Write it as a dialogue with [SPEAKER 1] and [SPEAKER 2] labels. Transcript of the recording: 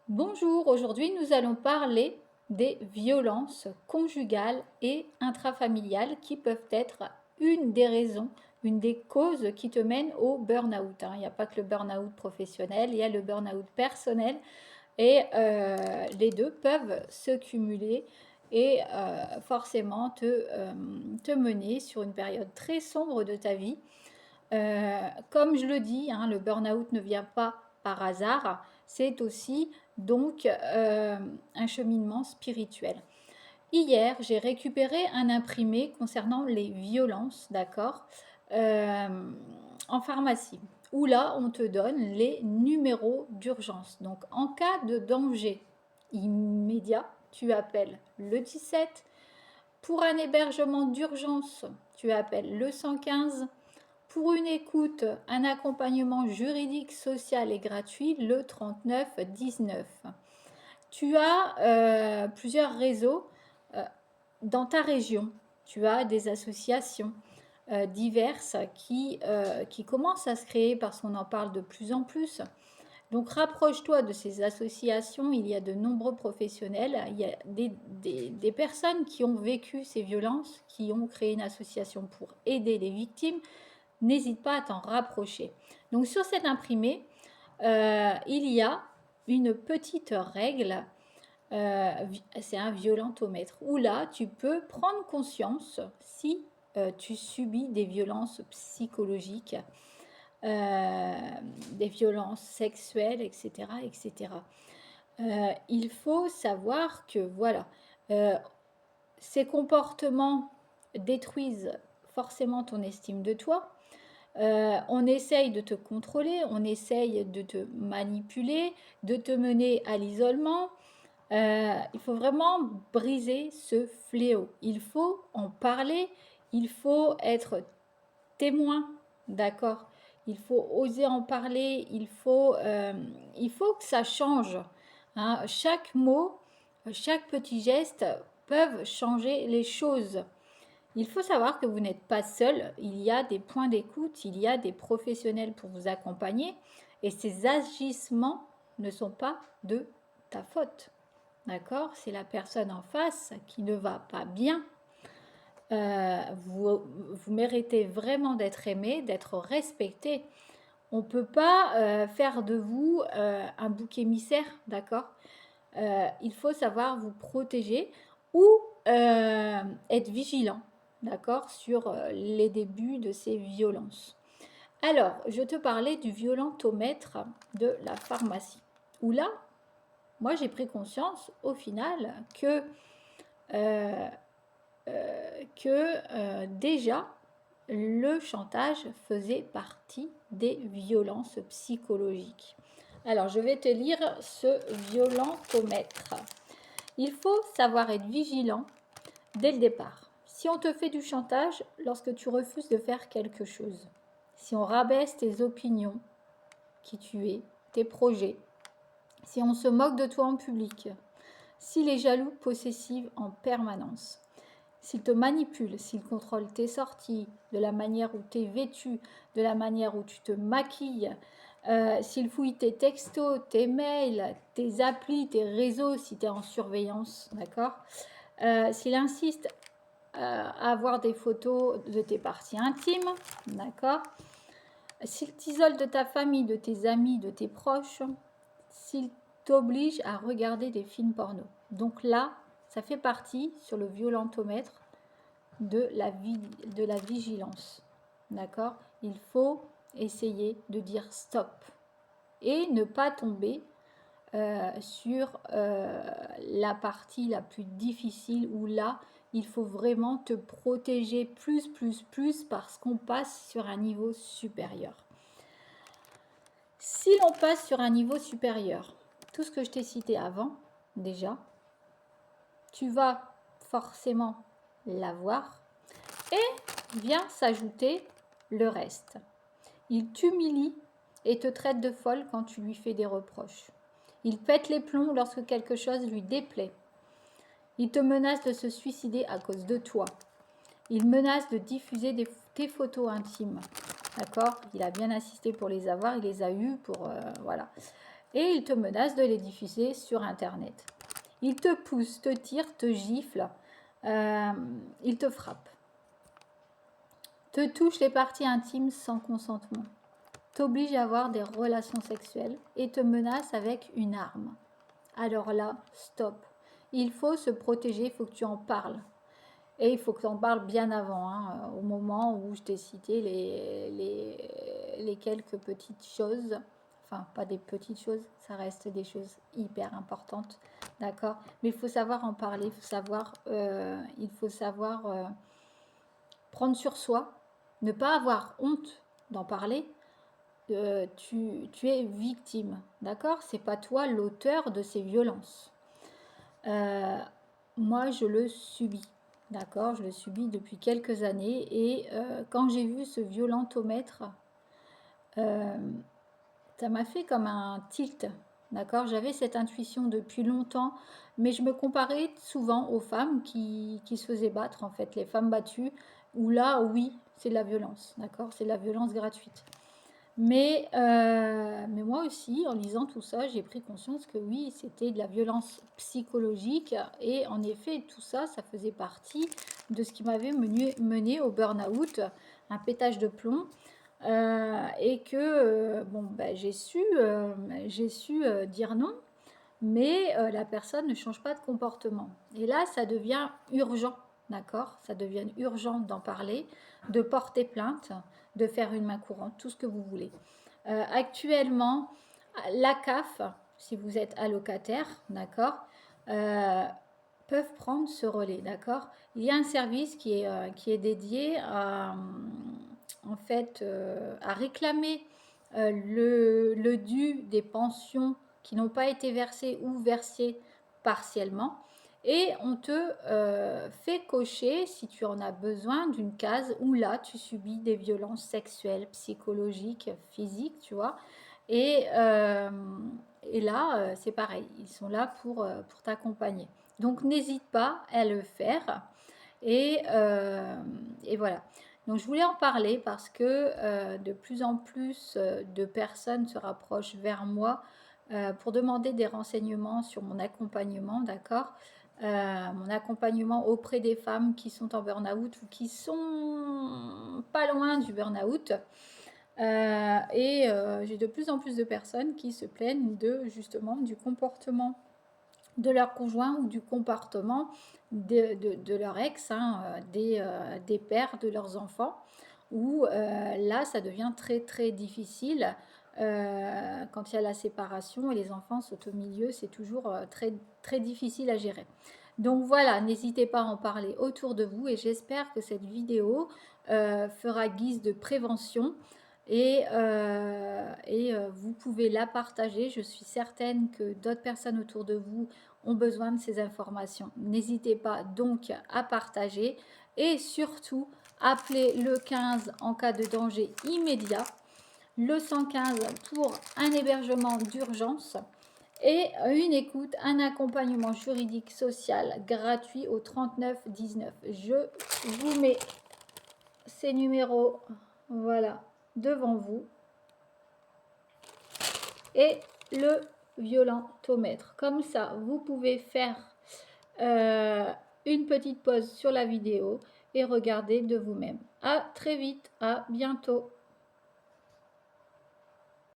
[SPEAKER 1] Bonjour, aujourd'hui nous allons parler des violences conjugales et intrafamiliales qui peuvent être une des raisons, une des causes qui te mènent au burn-out. Il n'y a pas que le burn-out professionnel, il y a le burn-out personnel et les deux peuvent se cumuler et forcément te mener sur une période très sombre de ta vie. Comme je le dis, hein, le burn-out ne vient pas par hasard, c'est aussi donc un cheminement spirituel. Hier, j'ai récupéré un imprimé concernant les violences, d'accord, en pharmacie, où là, on te donne les numéros d'urgence. Donc, en cas de danger immédiat, tu appelles le 17. Pour un hébergement d'urgence, tu appelles le 115. Pour une écoute, un accompagnement juridique, social et gratuit, le 39 19. Tu as plusieurs réseaux euh, dans ta région. Tu as des associations diverses qui commencent à se créer parce qu'on en parle de plus en plus. Donc rapproche-toi de ces associations, il y a de nombreux professionnels, il y a des personnes qui ont vécu ces violences, qui ont créé une association pour aider les victimes. N'hésite pas à t'en rapprocher. Donc sur cet imprimé, il y a une petite règle, c'est un violentomètre, où là, tu peux prendre conscience si tu subis des violences psychologiques, des violences sexuelles, etc. etc. Il faut savoir que voilà, ces comportements détruisent forcément ton estime de toi. On essaye de te contrôler, on essaye de te manipuler, de te mener à l'isolement. Il faut vraiment briser ce fléau. Il faut en parler, il faut être témoin, d'accord. Il faut oser en parler, il faut que ça change, hein. Chaque mot, chaque petit geste peuvent changer les choses. Il faut savoir que vous n'êtes pas seul, il y a des points d'écoute, il y a des professionnels pour vous accompagner et ces agissements ne sont pas de ta faute. D'accord? C'est la personne en face qui ne va pas bien. Vous méritez vraiment d'être aimé, d'être respecté. On ne peut pas faire de vous un bouc émissaire, d'accord? Il faut savoir vous protéger ou être vigilant, d'accord, sur les débuts de ces violences. Alors, je te parlais du violentomètre de la pharmacie, où là, moi j'ai pris conscience au final euh, déjà le chantage faisait partie des violences psychologiques. Alors, je vais te lire ce violentomètre. Il faut savoir être vigilant dès le départ. Si on te fait du chantage lorsque tu refuses de faire quelque chose, si on rabaisse tes opinions, qui tu es, tes projets, si on se moque de toi en public, s'il est jaloux, possessif en permanence, s'il te manipule, s'il contrôle tes sorties, de la manière où tu es vêtu, de la manière où tu te maquilles, s'il fouille tes textos, tes mails, tes applis, tes réseaux, si tu es en surveillance, d'accord, s'il insiste à avoir des photos de tes parties intimes, d'accord, s'il t'isole de ta famille, de tes amis, de tes proches, s'il t'oblige à regarder des films porno. Donc là, ça fait partie sur le violentomètre de la vigilance. D'accord? Il faut essayer de dire stop et ne pas tomber sur la partie la plus difficile où là, il faut vraiment te protéger plus parce qu'on passe sur un niveau supérieur. Si l'on passe sur un niveau supérieur, tout ce que je t'ai cité avant, déjà, tu vas forcément l'avoir et vient s'ajouter le reste. Il t'humilie et te traite de folle quand tu lui fais des reproches. Il pète les plombs lorsque quelque chose lui déplaît. Il te menace de se suicider à cause de toi. Il menace de diffuser tes photos intimes. D'accord? Il a bien insisté pour les avoir, il les a eues pour... voilà. et il te menace de les diffuser sur Internet. Il te pousse, te tire, te gifle, il te frappe, te touche les parties intimes sans consentement, t'oblige à avoir des relations sexuelles et te menace avec une arme. Alors là, stop. Il faut se protéger, il faut que tu en parles. Et il faut que tu en parles bien avant, hein, au moment où je t'ai cité les quelques petites choses. Enfin, pas des petites choses, ça reste des choses hyper importantes, d'accord. Mais il faut savoir en parler, il faut savoir prendre sur soi, ne pas avoir honte d'en parler. Tu es victime, d'accord. C'est pas toi l'auteur de ces violences. Moi, je le subis. D'accord, je le subis depuis quelques années et quand j'ai vu ce violentomètre, ça m'a fait comme un tilt. D'accord, j'avais cette intuition depuis longtemps, mais je me comparais souvent aux femmes qui se faisaient battre, en fait, les femmes battues, où là, oui, c'est de la violence. D'accord, c'est de la violence gratuite. Mais moi aussi, en lisant tout ça, j'ai pris conscience que oui, c'était de la violence psychologique. Et en effet, tout ça, ça faisait partie de ce qui m'avait mené au burn-out, un pétage de plomb. Et que, bon, ben, j'ai su dire non, mais la personne ne change pas de comportement. Et là, ça devient urgent, d'accord. Ça devient urgent d'en parler, de porter plainte, de faire une main courante, tout ce que vous voulez. Actuellement, la CAF, si vous êtes allocataire, d'accord, peuvent prendre ce relais, d'accord. Il y a un service qui est dédié à, en fait, à réclamer le dû des pensions qui n'ont pas été versées ou versées partiellement. Et on te fait cocher, si tu en as besoin, d'une case où là, tu subis des violences sexuelles, psychologiques, physiques, tu vois. Et, euh, et là, c'est pareil, ils sont là pour t'accompagner. Donc, n'hésite pas à le faire. Et, euh, et voilà. Donc, je voulais en parler parce que de plus en plus de personnes se rapprochent vers moi pour demander des renseignements sur mon accompagnement, d'accord. Mon accompagnement auprès des femmes qui sont en burn-out ou qui sont pas loin du burn-out. J'ai de plus en plus de personnes qui se plaignent de justement du comportement de leur conjoint ou du comportement de leur ex, hein, des pères de leurs enfants, où là, ça devient très très difficile. Quand il y a la séparation et les enfants sont au milieu, c'est toujours très, très difficile à gérer. Donc voilà, n'hésitez pas à en parler autour de vous et j'espère que cette vidéo fera guise de prévention vous pouvez la partager. Je suis certaine que d'autres personnes autour de vous ont besoin de ces informations. N'hésitez pas donc à partager et surtout appelez le 15 en cas de danger immédiat, le 115 pour un hébergement d'urgence et une écoute, un accompagnement juridique social gratuit au 39 19. Je vous mets ces numéros, voilà, devant vous et le violentomètre. Comme ça, vous pouvez faire une petite pause sur la vidéo et regarder de vous-même. À très vite, à bientôt.